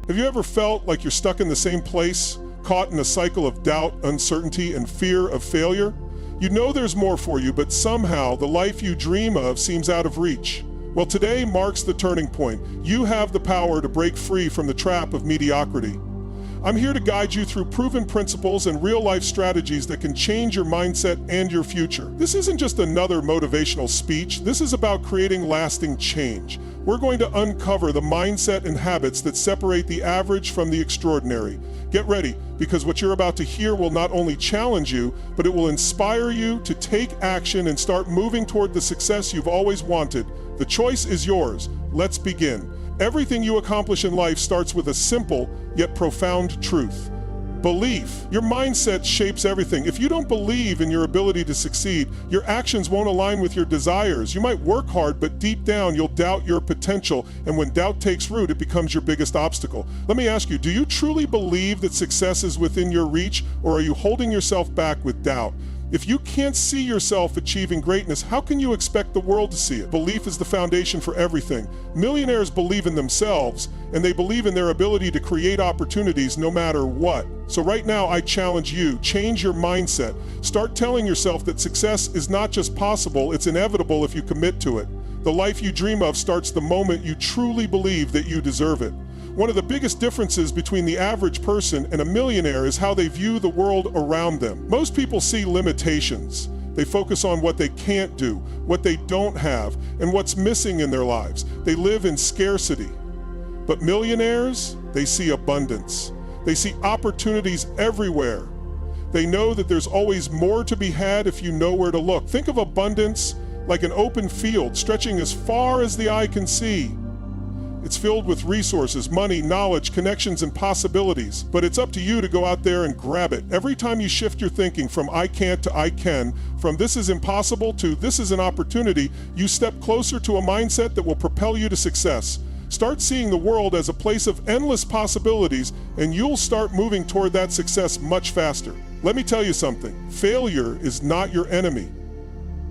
Have you ever felt like you're stuck in the same place, caught in a cycle of doubt, uncertainty, and fear of failure? You know there's more for you, but somehow the life you dream of seems out of reach. Well, today marks the turning point. You have the power to break free from the trap of mediocrity. I'm here to guide you through proven principles and real-life strategies that can change your mindset and your future. This isn't just another motivational speech. This is about creating lasting change. We're going to uncover the mindset and habits that separate the average from the extraordinary. Get ready, because what you're about to hear will not only challenge you, but it will inspire you to take action and start moving toward the success you've always wanted. The choice is yours. Let's begin. Everything you accomplish in life starts with a simple yet profound truth. Belief. Your mindset shapes everything. If you don't believe in your ability to succeed, your actions won't align with your desires. You might work hard, but deep down you'll doubt your potential, and when doubt takes root, it becomes your biggest obstacle. Let me ask you, do you truly believe that success is within your reach, or are you holding yourself back with doubt? If you can't see yourself achieving greatness, how can you expect the world to see it? Belief is the foundation for everything. Millionaires believe in themselves, and they believe in their ability to create opportunities no matter what. So right now, I challenge you, change your mindset. Start telling yourself that success is not just possible, it's inevitable if you commit to it. The life you dream of starts the moment you truly believe that you deserve it. One of the biggest differences between the average person and a millionaire is how they view the world around them. Most people see limitations. They focus on what they can't do, what they don't have, and what's missing in their lives. They live in scarcity. But millionaires, they see abundance. They see opportunities everywhere. They know that there's always more to be had if you know where to look. Think of abundance like an open field stretching as far as the eye can see. It's filled with resources, money, knowledge, connections, and possibilities. But it's up to you to go out there and grab it. Every time you shift your thinking from I can't to I can, from this is impossible to this is an opportunity, you step closer to a mindset that will propel you to success. Start seeing the world as a place of endless possibilities, and you'll start moving toward that success much faster. Let me tell you something. Failure is not your enemy.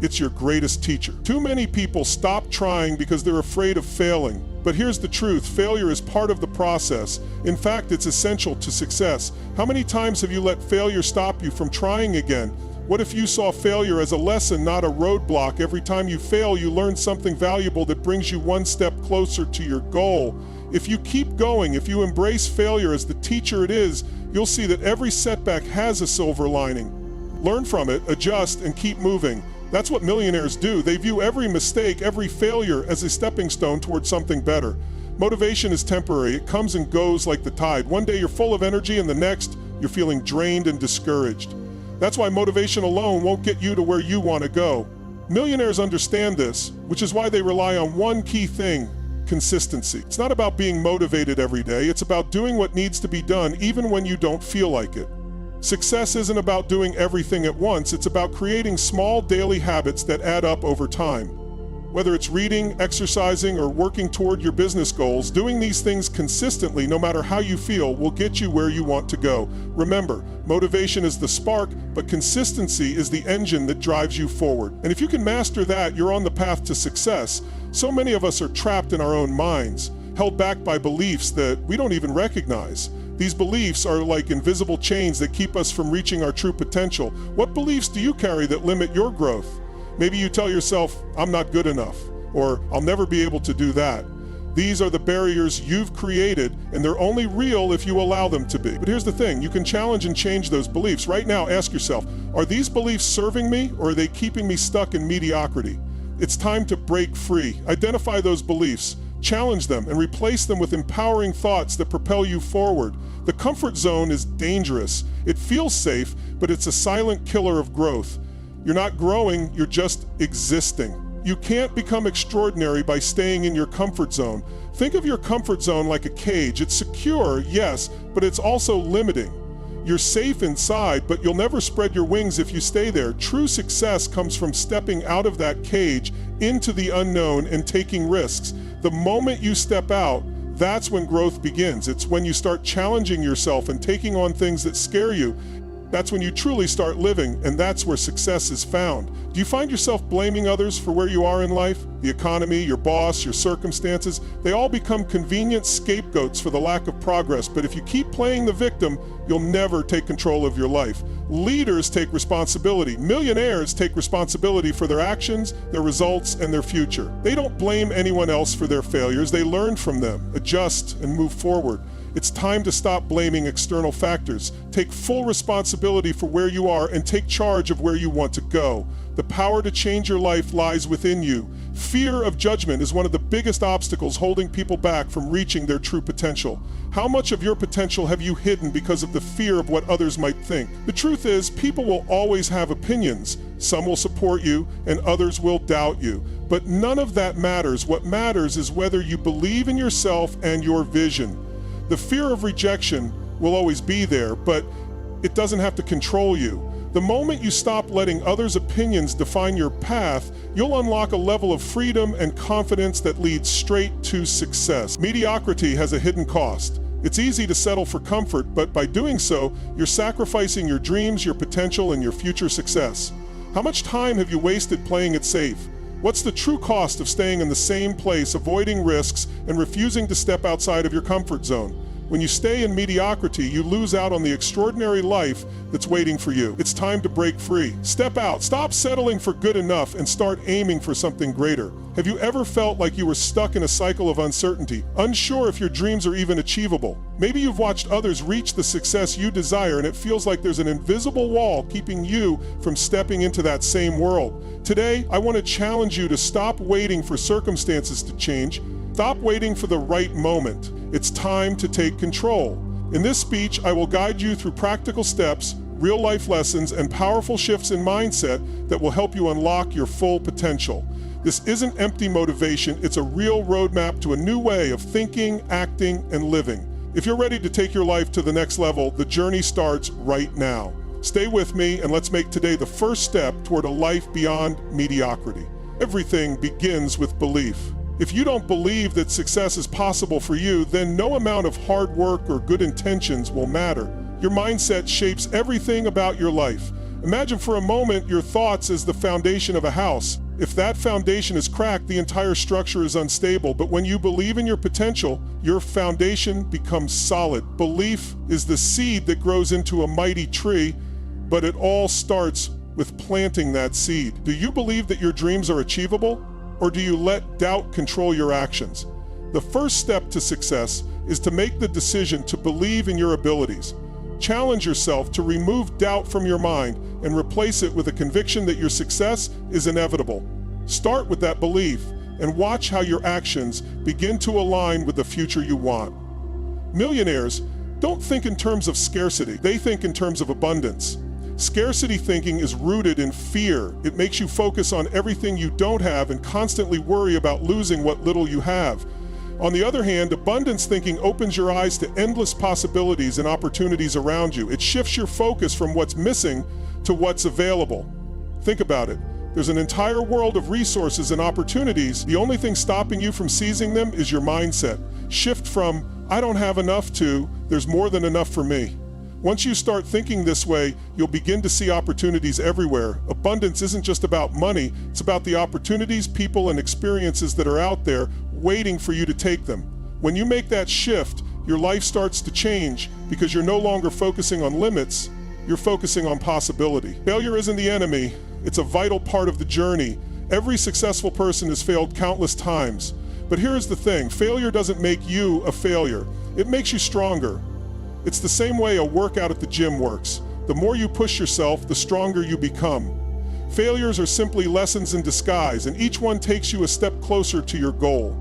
It's your greatest teacher. Too many people stop trying because they're afraid of failing. But here's the truth, failure is part of the process. In fact, it's essential to success. How many times have you let failure stop you from trying again? What if you saw failure as a lesson, not a roadblock? Every time you fail, you learn something valuable that brings you one step closer to your goal. If you keep going, if you embrace failure as the teacher it is, you'll see that every setback has a silver lining. Learn from it, adjust, and keep moving. That's what millionaires do. They view every mistake, every failure as a stepping stone towards something better. Motivation is temporary. It comes and goes like the tide. One day you're full of energy and the next you're feeling drained and discouraged. That's why motivation alone won't get you to where you want to go. Millionaires understand this, which is why they rely on one key thing: consistency. It's not about being motivated every day. It's about doing what needs to be done even when you don't feel like it. Success isn't about doing everything at once, it's about creating small daily habits that add up over time. Whether it's reading, exercising, or working toward your business goals, doing these things consistently, no matter how you feel, will get you where you want to go. Remember, motivation is the spark, but consistency is the engine that drives you forward. And if you can master that, you're on the path to success. So many of us are trapped in our own minds, held back by beliefs that we don't even recognize. These beliefs are like invisible chains that keep us from reaching our true potential. What beliefs do you carry that limit your growth? Maybe you tell yourself, I'm not good enough, or I'll never be able to do that. These are the barriers you've created, and they're only real if you allow them to be. But here's the thing, you can challenge and change those beliefs. Right now, ask yourself, are these beliefs serving me, or are they keeping me stuck in mediocrity? It's time to break free. Identify those beliefs. Challenge them and replace them with empowering thoughts that propel you forward. The comfort zone is dangerous. It feels safe, but it's a silent killer of growth. You're not growing, you're just existing. You can't become extraordinary by staying in your comfort zone. Think of your comfort zone like a cage. It's secure, yes, but it's also limiting. You're safe inside, but you'll never spread your wings if you stay there. True success comes from stepping out of that cage into the unknown and taking risks. The moment you step out, that's when growth begins. It's when you start challenging yourself and taking on things that scare you. That's when you truly start living, and that's where success is found. Do you find yourself blaming others for where you are in life? The economy, your boss, your circumstances, they all become convenient scapegoats for the lack of progress. But if you keep playing the victim, you'll never take control of your life. Leaders take responsibility. Millionaires take responsibility for their actions, their results, and their future. They don't blame anyone else for their failures. They learn from them, adjust, and move forward. It's time to stop blaming external factors. Take full responsibility for where you are and take charge of where you want to go. The power to change your life lies within you. Fear of judgment is one of the biggest obstacles holding people back from reaching their true potential. How much of your potential have you hidden because of the fear of what others might think? The truth is, people will always have opinions. Some will support you and others will doubt you. But none of that matters. What matters is whether you believe in yourself and your vision. The fear of rejection will always be there, but it doesn't have to control you. The moment you stop letting others' opinions define your path, you'll unlock a level of freedom and confidence that leads straight to success. Mediocrity has a hidden cost. It's easy to settle for comfort, but by doing so, you're sacrificing your dreams, your potential, and your future success. How much time have you wasted playing it safe? What's the true cost of staying in the same place, avoiding risks, and refusing to step outside of your comfort zone? When you stay in mediocrity, you lose out on the extraordinary life that's waiting for you. It's time to break free. Step out, stop settling for good enough, and start aiming for something greater. Have you ever felt like you were stuck in a cycle of uncertainty, unsure if your dreams are even achievable? Maybe you've watched others reach the success you desire, and it feels like there's an invisible wall keeping you from stepping into that same world. Today, I want to challenge you to stop waiting for circumstances to change. Stop waiting for the right moment. It's time to take control. In this speech, I will guide you through practical steps, real-life lessons, and powerful shifts in mindset that will help you unlock your full potential. This isn't empty motivation, it's a real roadmap to a new way of thinking, acting, and living. If you're ready to take your life to the next level, the journey starts right now. Stay with me and let's make today the first step toward a life beyond mediocrity. Everything begins with belief. If you don't believe that success is possible for you, then no amount of hard work or good intentions will matter. Your mindset shapes everything about your life. Imagine for a moment your thoughts as the foundation of a house. If that foundation is cracked, the entire structure is unstable. But when you believe in your potential, your foundation becomes solid. Belief is the seed that grows into a mighty tree, but it all starts with planting that seed. Do you believe that your dreams are achievable? Or do you let doubt control your actions? The first step to success is to make the decision to believe in your abilities. Challenge yourself to remove doubt from your mind and replace it with a conviction that your success is inevitable. Start with that belief and watch how your actions begin to align with the future you want. Millionaires don't think in terms of scarcity, they think in terms of abundance. Scarcity thinking is rooted in fear. It makes you focus on everything you don't have and constantly worry about losing what little you have. On the other hand, abundance thinking opens your eyes to endless possibilities and opportunities around you. It shifts your focus from what's missing to what's available. Think about it. There's an entire world of resources and opportunities. The only thing stopping you from seizing them is your mindset. Shift from, I don't have enough to, there's more than enough for me. Once you start thinking this way, you'll begin to see opportunities everywhere. Abundance isn't just about money, it's about the opportunities, people, and experiences that are out there waiting for you to take them. When you make that shift, your life starts to change because you're no longer focusing on limits, you're focusing on possibility. Failure isn't the enemy, it's a vital part of the journey. Every successful person has failed countless times. But here's the thing, failure doesn't make you a failure, it makes you stronger. It's the same way a workout at the gym works. The more you push yourself, the stronger you become. Failures are simply lessons in disguise, and each one takes you a step closer to your goal.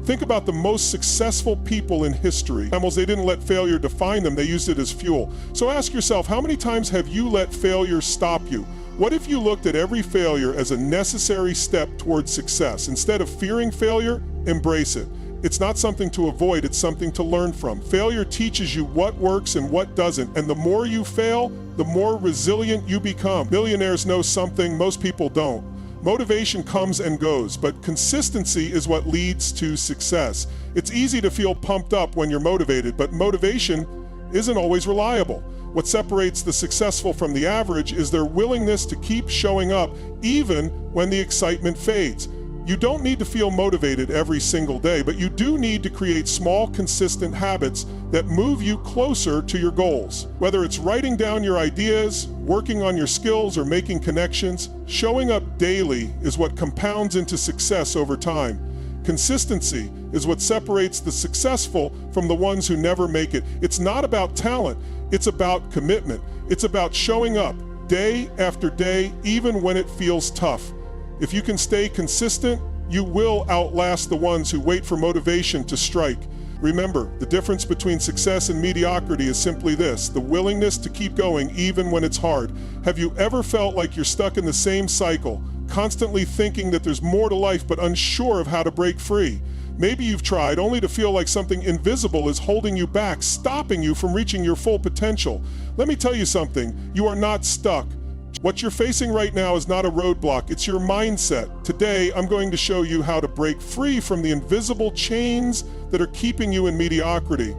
Think about the most successful people in history. They didn't let failure define them, they used it as fuel. So ask yourself, how many times have you let failure stop you? What if you looked at every failure as a necessary step towards success? Instead of fearing failure, embrace it. It's not something to avoid, it's something to learn from. Failure teaches you what works and what doesn't, and the more you fail, the more resilient you become. Millionaires know something most people don't. Motivation comes and goes, but consistency is what leads to success. It's easy to feel pumped up when you're motivated, but motivation isn't always reliable. What separates the successful from the average is their willingness to keep showing up even when the excitement fades. You don't need to feel motivated every single day, but you do need to create small, consistent habits that move you closer to your goals. Whether it's writing down your ideas, working on your skills, or making connections, showing up daily is what compounds into success over time. Consistency is what separates the successful from the ones who never make it. It's not about talent, it's about commitment. It's about showing up day after day, even when it feels tough. If you can stay consistent, you will outlast the ones who wait for motivation to strike. Remember, the difference between success and mediocrity is simply this: the willingness to keep going even when it's hard. Have you ever felt like you're stuck in the same cycle, constantly thinking that there's more to life but unsure of how to break free? Maybe you've tried only to feel like something invisible is holding you back, stopping you from reaching your full potential. Let me tell you something, you are not stuck. What you're facing right now is not a roadblock, it's your mindset. Today, I'm going to show you how to break free from the invisible chains that are keeping you in mediocrity.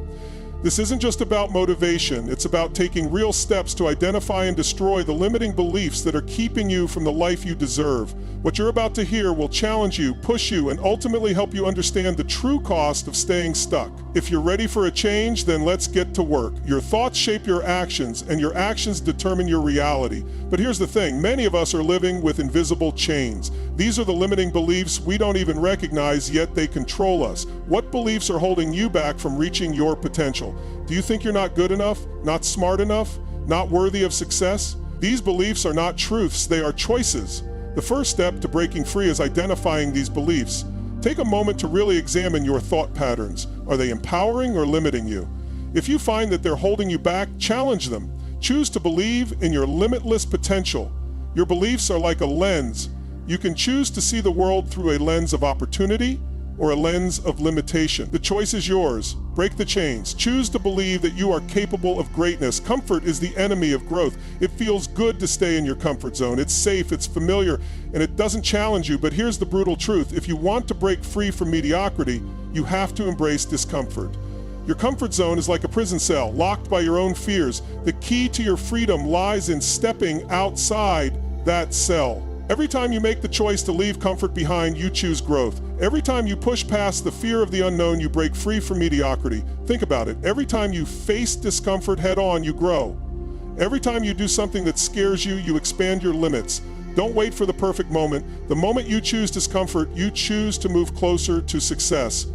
This isn't just about motivation, it's about taking real steps to identify and destroy the limiting beliefs that are keeping you from the life you deserve. What you're about to hear will challenge you, push you, and ultimately help you understand the true cost of staying stuck. If you're ready for a change, then let's get to work. Your thoughts shape your actions, and your actions determine your reality. But here's the thing, many of us are living with invisible chains. These are the limiting beliefs we don't even recognize, yet they control us. What beliefs are holding you back from reaching your potential? Do you think you're not good enough, not smart enough, not worthy of success? These beliefs are not truths, they are choices. The first step to breaking free is identifying these beliefs. Take a moment to really examine your thought patterns. Are they empowering or limiting you? If you find that they're holding you back, challenge them. Choose to believe in your limitless potential. Your beliefs are like a lens. You can choose to see the world through a lens of opportunity or a lens of limitation. The choice is yours. Break the chains. Choose to believe that you are capable of greatness. Comfort is the enemy of growth. It feels good to stay in your comfort zone. It's safe, it's familiar, and it doesn't challenge you. But here's the brutal truth. If you want to break free from mediocrity, you have to embrace discomfort. Your comfort zone is like a prison cell, locked by your own fears. The key to your freedom lies in stepping outside that cell. Every time you make the choice to leave comfort behind, you choose growth. Every time you push past the fear of the unknown, you break free from mediocrity. Think about it. Every time you face discomfort head on, you grow. Every time you do something that scares you, you expand your limits. Don't wait for the perfect moment. The moment you choose discomfort, you choose to move closer to success.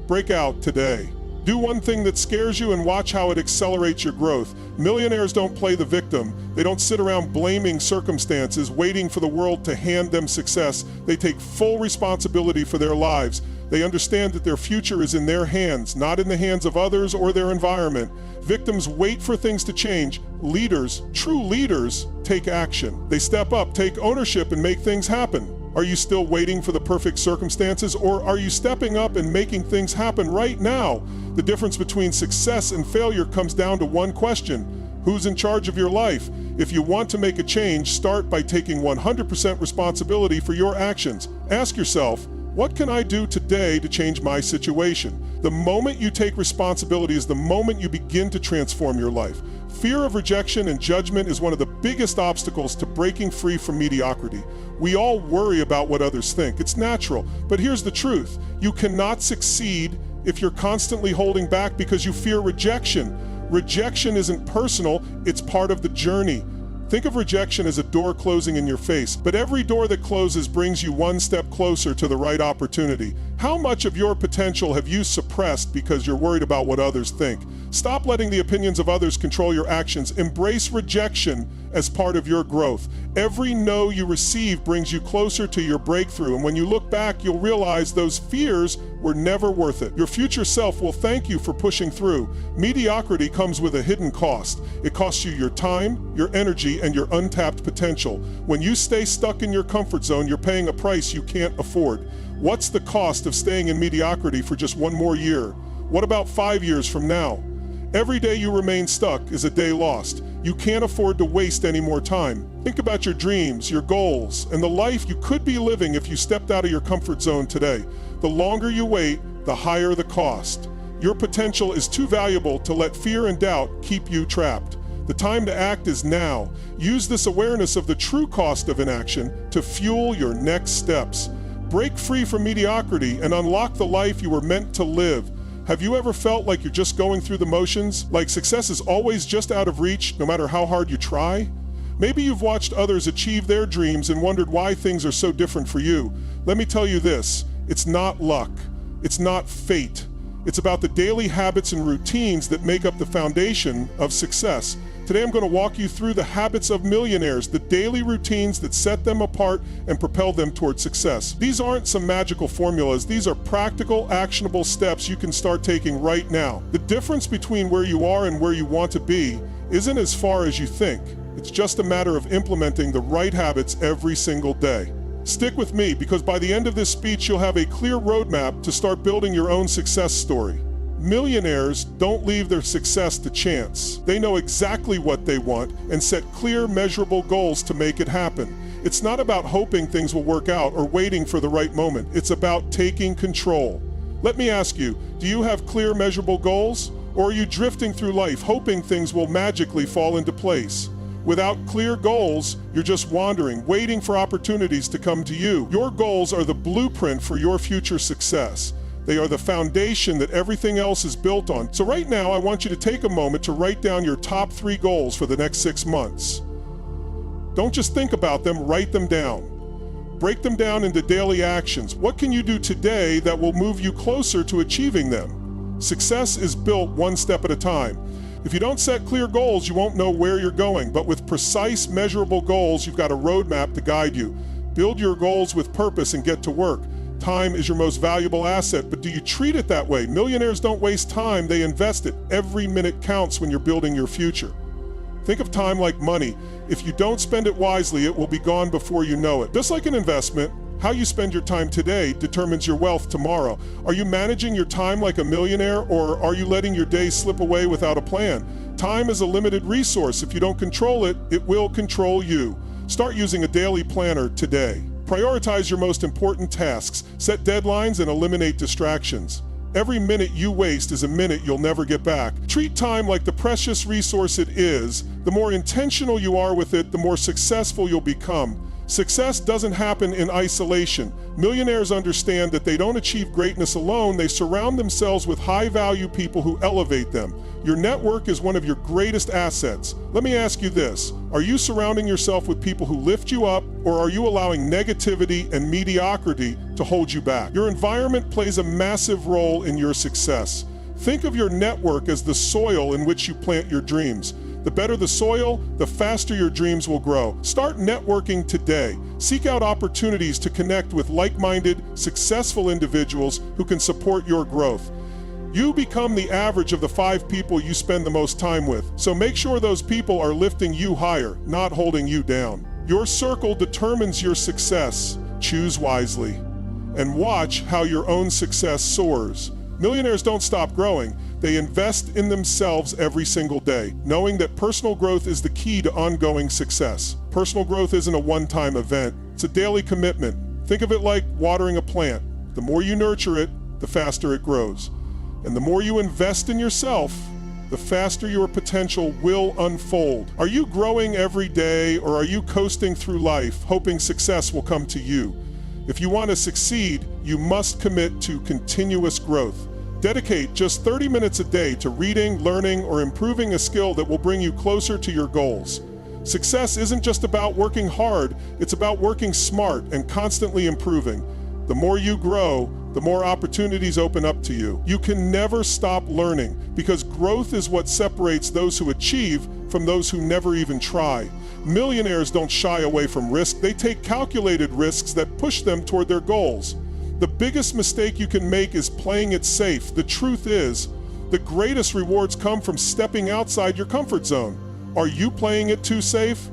Break out today. Do one thing that scares you and watch how it accelerates your growth. Millionaires don't play the victim. They don't sit around blaming circumstances, waiting for the world to hand them success. They take full responsibility for their lives. They understand that their future is in their hands, not in the hands of others or their environment. Victims wait for things to change. Leaders, true leaders, take action. They step up, take ownership, and make things happen. Are you still waiting for the perfect circumstances, or are you stepping up and making things happen right now? The difference between success and failure comes down to one question: who's in charge of your life? If you want to make a change, start by taking 100% responsibility for your actions. Ask yourself, what can I do today to change my situation? The moment you take responsibility is the moment you begin to transform your life. Fear of rejection and judgment is one of the biggest obstacles to breaking free from mediocrity. We all worry about what others think. It's natural. But here's the truth. You cannot succeed if you're constantly holding back because you fear rejection. Rejection isn't personal, it's part of the journey. Think of rejection as a door closing in your face, but every door that closes brings you one step closer to the right opportunity. How much of your potential have you suppressed because you're worried about what others think? Stop letting the opinions of others control your actions. Embrace rejection as part of your growth. Every no you receive brings you closer to your breakthrough, and when you look back, you'll realize those fears were never worth it. Your future self will thank you for pushing through. Mediocrity comes with a hidden cost. It costs you your time, your energy, and your untapped potential. When you stay stuck in your comfort zone, you're paying a price you can't afford. What's the cost of staying in mediocrity for just one more year? What about 5 years from now? Every day you remain stuck is a day lost. You can't afford to waste any more time. Think about your dreams, your goals, and the life you could be living if you stepped out of your comfort zone today. The longer you wait, the higher the cost. Your potential is too valuable to let fear and doubt keep you trapped. The time to act is now. Use this awareness of the true cost of inaction to fuel your next steps. Break free from mediocrity and unlock the life you were meant to live. Have you ever felt like you're just going through the motions? Like success is always just out of reach, no matter how hard you try? Maybe you've watched others achieve their dreams and wondered why things are so different for you. Let me tell you this, it's not luck. It's not fate. It's about the daily habits and routines that make up the foundation of success. Today I'm going to walk you through the habits of millionaires, the daily routines that set them apart and propel them toward success. These aren't some magical formulas. These are practical, actionable steps you can start taking right now. The difference between where you are and where you want to be isn't as far as you think. It's just a matter of implementing the right habits every single day. Stick with me, because by the end of this speech, you'll have a clear roadmap to start building your own success story. Millionaires don't leave their success to chance. They know exactly what they want and set clear, measurable goals to make it happen. It's not about hoping things will work out or waiting for the right moment. It's about taking control. Let me ask you, do you have clear, measurable goals? Or are you drifting through life hoping things will magically fall into place? Without clear goals, you're just wandering, waiting for opportunities to come to you. Your goals are the blueprint for your future success. They are the foundation that everything else is built on. So right now, I want you to take a moment to write down your top 3 goals for the next 6 months. Don't just think about them, write them down. Break them down into daily actions. What can you do today that will move you closer to achieving them? Success is built one step at a time. If you don't set clear goals, you won't know where you're going. But with precise, measurable goals, you've got a roadmap to guide you. Build your goals with purpose and get to work. Time is your most valuable asset, but do you treat it that way? Millionaires don't waste time, they invest it. Every minute counts when you're building your future. Think of time like money. If you don't spend it wisely, it will be gone before you know it. Just like an investment, how you spend your time today determines your wealth tomorrow. Are you managing your time like a millionaire, or are you letting your days slip away without a plan? Time is a limited resource. If you don't control it, it will control you. Start using a daily planner today. Prioritize your most important tasks, set deadlines, and eliminate distractions. Every minute you waste is a minute you'll never get back. Treat time like the precious resource it is. The more intentional you are with it, the more successful you'll become. Success doesn't happen in isolation. Millionaires understand that they don't achieve greatness alone. They surround themselves with high-value people who elevate them. Your network is one of your greatest assets. Let me ask you this. Are you surrounding yourself with people who lift you up, or are you allowing negativity and mediocrity to hold you back? Your environment plays a massive role in your success. Think of your network as the soil in which you plant your dreams. The better the soil, the faster your dreams will grow. Start networking today. Seek out opportunities to connect with like-minded, successful individuals who can support your growth. You become the average of the 5 people you spend the most time with. So make sure those people are lifting you higher, not holding you down. Your circle determines your success. Choose wisely. And watch how your own success soars. Millionaires don't stop growing. They invest in themselves every single day, knowing that personal growth is the key to ongoing success. Personal growth isn't a one-time event. It's a daily commitment. Think of it like watering a plant. The more you nurture it, the faster it grows. And the more you invest in yourself, the faster your potential will unfold. Are you growing every day, or are you coasting through life, hoping success will come to you? If you want to succeed, you must commit to continuous growth. Dedicate just 30 minutes a day to reading, learning, or improving a skill that will bring you closer to your goals. Success isn't just about working hard, it's about working smart and constantly improving. The more you grow, the more opportunities open up to you. You can never stop learning, because growth is what separates those who achieve from those who never even try. Millionaires don't shy away from risk. They take calculated risks that push them toward their goals. The biggest mistake you can make is playing it safe. The truth is, the greatest rewards come from stepping outside your comfort zone. Are you playing it too safe?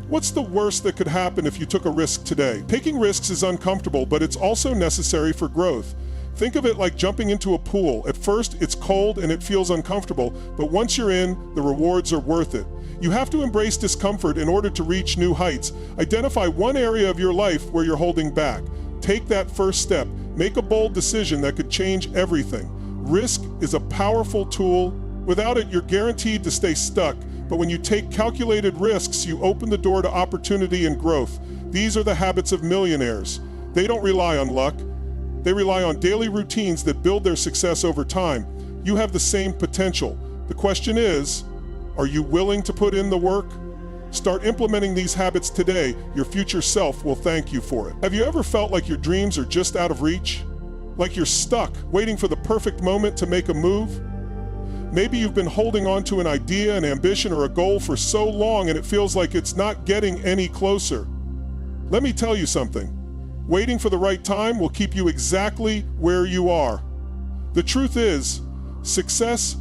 What's the worst that could happen if you took a risk today? Taking risks is uncomfortable, but it's also necessary for growth. Think of it like jumping into a pool. At first, it's cold and it feels uncomfortable, but once you're in, the rewards are worth it. You have to embrace discomfort in order to reach new heights. Identify one area of your life where you're holding back. Take that first step. Make a bold decision that could change everything. Risk is a powerful tool. Without it, you're guaranteed to stay stuck, But when you take calculated risks, you open the door to opportunity and growth. These are the habits of millionaires. They don't rely on luck. They rely on daily routines that build their success over time. You have the same potential. The question is, are you willing to put in the work? Start implementing these habits today. Your future self will thank you for it. Have you ever felt like your dreams are just out of reach? Like you're stuck, waiting for the perfect moment to make a move? Maybe you've been holding on to an idea, an ambition, or a goal for so long and it feels like it's not getting any closer. Let me tell you something. Waiting for the right time will keep you exactly where you are. The truth is, success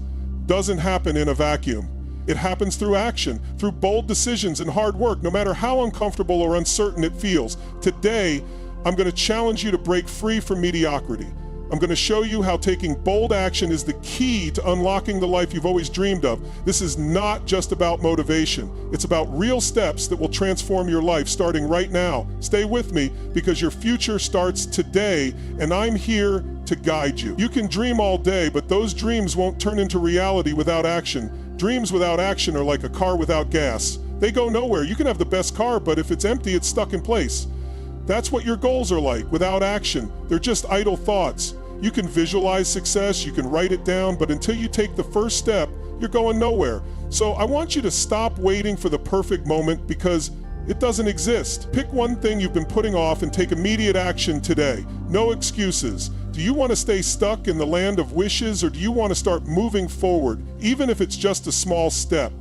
doesn't happen in a vacuum. It happens through action, through bold decisions and hard work, no matter how uncomfortable or uncertain it feels. Today, I'm going to challenge you to break free from mediocrity. I'm going to show you how taking bold action is the key to unlocking the life you've always dreamed of. This is not just about motivation. It's about real steps that will transform your life starting right now. Stay with me because your future starts today, and I'm here to guide you. You can dream all day, but those dreams won't turn into reality without action. Dreams without action are like a car without gas. They go nowhere. You can have the best car, but if it's empty, it's stuck in place. That's what your goals are like, without action. They're just idle thoughts. You can visualize success, you can write it down, but until you take the first step, you're going nowhere. So I want you to stop waiting for the perfect moment because it doesn't exist. Pick one thing you've been putting off and take immediate action today. No excuses. Do you want to stay stuck in the land of wishes, or do you want to start moving forward, even if it's just a small step?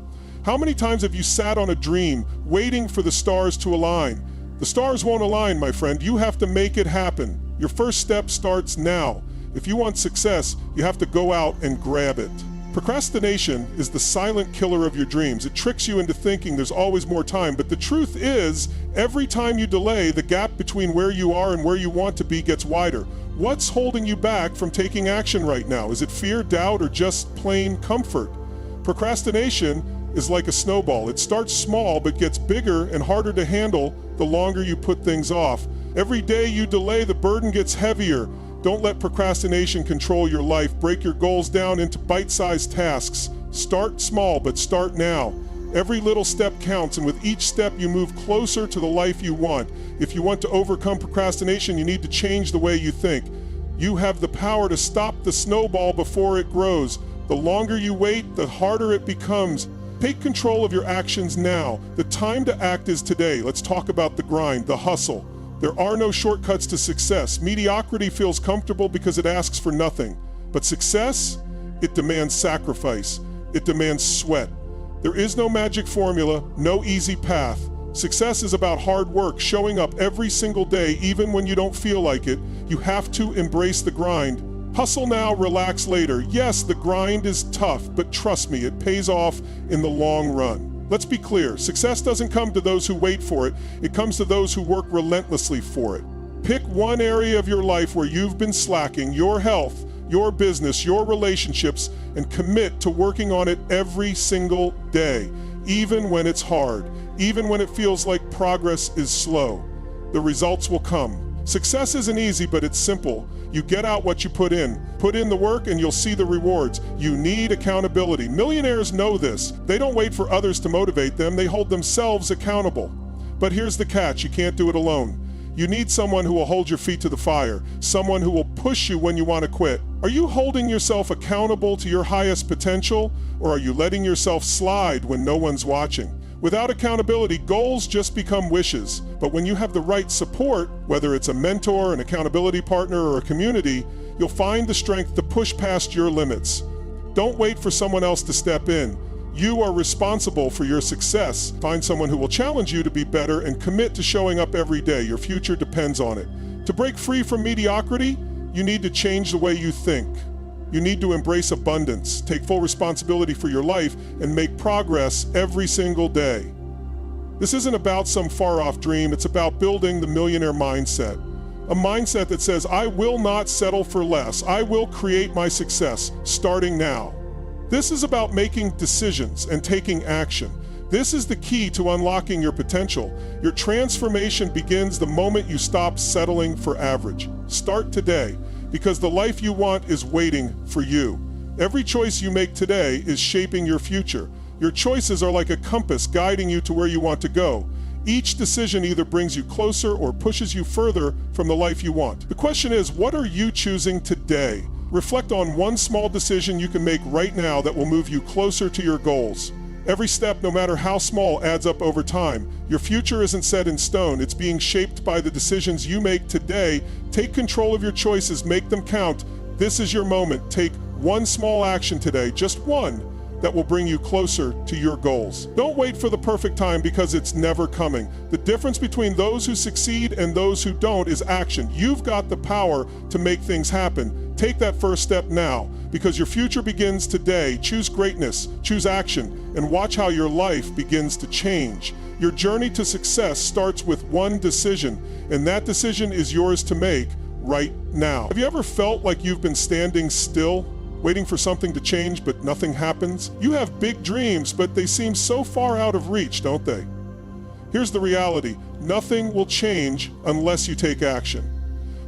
How many times have you sat on a dream, waiting for the stars to align? The stars won't align, my friend. You have to make it happen. Your first step starts now. If you want success, you have to go out and grab it. Procrastination is the silent killer of your dreams. It tricks you into thinking there's always more time, but the truth is, every time you delay, the gap between where you are and where you want to be gets wider. What's holding you back from taking action right now? Is it fear, doubt, or just plain comfort? Procrastination is like a snowball. It starts small but gets bigger and harder to handle the longer you put things off. Every day you delay, the burden gets heavier. Don't let procrastination control your life. Break your goals down into bite-sized tasks. Start small, but start now. Every little step counts, and with each step you move closer to the life you want. If you want to overcome procrastination, you need to change the way you think. You have the power to stop the snowball before it grows. The longer you wait, the harder it becomes. Take control of your actions now. The time to act is today. Let's talk about the grind, the hustle. There are no shortcuts to success. Mediocrity feels comfortable because it asks for nothing. But success, it demands sacrifice. It demands sweat. There is no magic formula, no easy path. Success is about hard work, showing up every single day, even when you don't feel like it. You have to embrace the grind. Hustle now, relax later. Yes, the grind is tough, but trust me, it pays off in the long run. Let's be clear, success doesn't come to those who wait for it. It comes to those who work relentlessly for it. Pick one area of your life where you've been slacking, your health, your business, your relationships, and commit to working on it every single day, even when it's hard, even when it feels like progress is slow. The results will come. Success isn't easy, but it's simple. You get out what you put in. Put in the work and you'll see the rewards. You need accountability. Millionaires know this. They don't wait for others to motivate them. They hold themselves accountable. But here's the catch. You can't do it alone. You need someone who will hold your feet to the fire, someone who will push you when you want to quit. Are you holding yourself accountable to your highest potential, or are you letting yourself slide when no one's watching? Without accountability, goals just become wishes. But when you have the right support, whether it's a mentor, an accountability partner, or a community, you'll find the strength to push past your limits. Don't wait for someone else to step in. You are responsible for your success. Find someone who will challenge you to be better and commit to showing up every day. Your future depends on it. To break free from mediocrity, you need to change the way you think. You need to embrace abundance, take full responsibility for your life, and make progress every single day. This isn't about some far-off dream, it's about building the millionaire mindset. A mindset that says, I will not settle for less. I will create my success, starting now. This is about making decisions and taking action. This is the key to unlocking your potential. Your transformation begins the moment you stop settling for average. Start today, because the life you want is waiting for you. Every choice you make today is shaping your future. Your choices are like a compass guiding you to where you want to go. Each decision either brings you closer or pushes you further from the life you want. The question is, what are you choosing today? Reflect on one small decision you can make right now that will move you closer to your goals. Every step, no matter how small, adds up over time. Your future isn't set in stone. It's being shaped by the decisions you make today. Take control of your choices. Make them count. This is your moment. Take one small action today, just one, that will bring you closer to your goals. Don't wait for the perfect time because it's never coming. The difference between those who succeed and those who don't is action. You've got the power to make things happen. Take that first step now because your future begins today. Choose greatness, choose action, and watch how your life begins to change. Your journey to success starts with one decision, and that decision is yours to make right now. Have you ever felt like you've been standing still, waiting for something to change, but nothing happens? You have big dreams, but they seem so far out of reach, don't they? Here's the reality. Nothing will change unless you take action.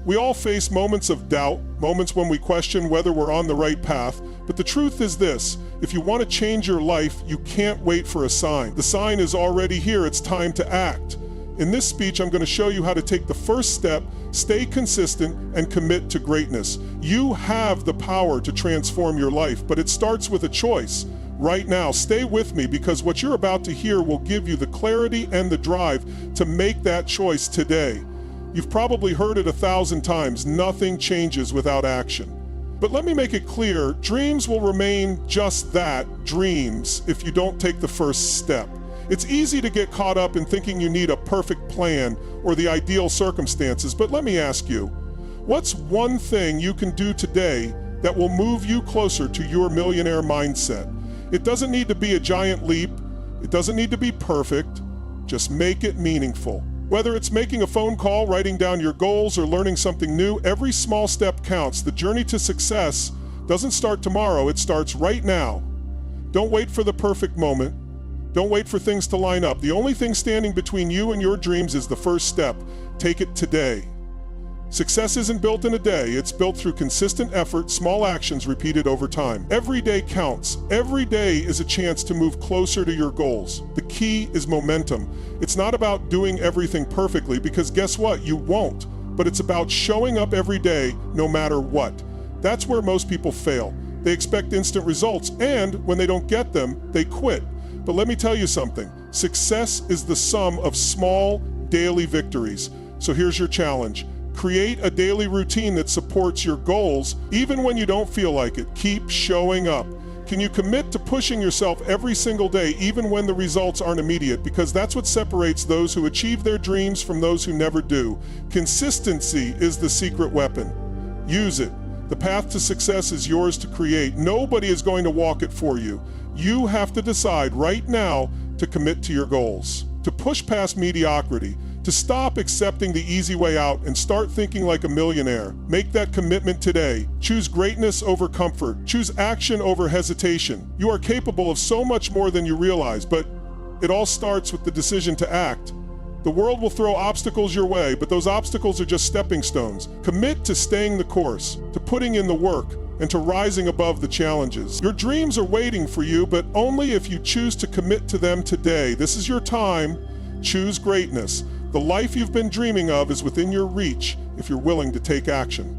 We all face moments of doubt, moments when we question whether we're on the right path, but the truth is this: if you want to change your life, you can't wait for a sign. The sign is already here. It's time to act. In this speech, I'm going to show you how to take the first step, stay consistent, and commit to greatness. You have the power to transform your life, but it starts with a choice. Right now, stay with me because what you're about to hear will give you the clarity and the drive to make that choice today. You've probably heard it 1,000 times. Nothing changes without action. But let me make it clear, dreams will remain just that, dreams, if you don't take the first step. It's easy to get caught up in thinking you need a perfect plan or the ideal circumstances, but let me ask you, what's one thing you can do today that will move you closer to your millionaire mindset? It doesn't need to be a giant leap. It doesn't need to be perfect. Just make it meaningful. Whether it's making a phone call, writing down your goals, or learning something new, every small step counts. The journey to success doesn't start tomorrow, it starts right now. Don't wait for the perfect moment. Don't wait for things to line up. The only thing standing between you and your dreams is the first step. Take it today. Success isn't built in a day. It's built through consistent effort, small actions repeated over time. Every day counts. Every day is a chance to move closer to your goals. The key is momentum. It's not about doing everything perfectly, because guess what? You won't. But it's about showing up every day no matter what. That's where most people fail. They expect instant results, and when they don't get them, they quit. But let me tell you something. Success is the sum of small daily victories. So here's your challenge. Create a daily routine that supports your goals, even when you don't feel like it. Keep showing up. Can you commit to pushing yourself every single day, even when the results aren't immediate? Because that's what separates those who achieve their dreams from those who never do. Consistency is the secret weapon. Use it. The path to success is yours to create. Nobody is going to walk it for you. You have to decide right now to commit to your goals, to push past mediocrity, to stop accepting the easy way out and start thinking like a millionaire. Make that commitment today. Choose greatness over comfort. Choose action over hesitation. You are capable of so much more than you realize, but it all starts with the decision to act. The world will throw obstacles your way, but those obstacles are just stepping stones. Commit to staying the course, to putting in the work, and to rising above the challenges. Your dreams are waiting for you, but only if you choose to commit to them today. This is your time. Choose greatness. The life you've been dreaming of is within your reach if you're willing to take action.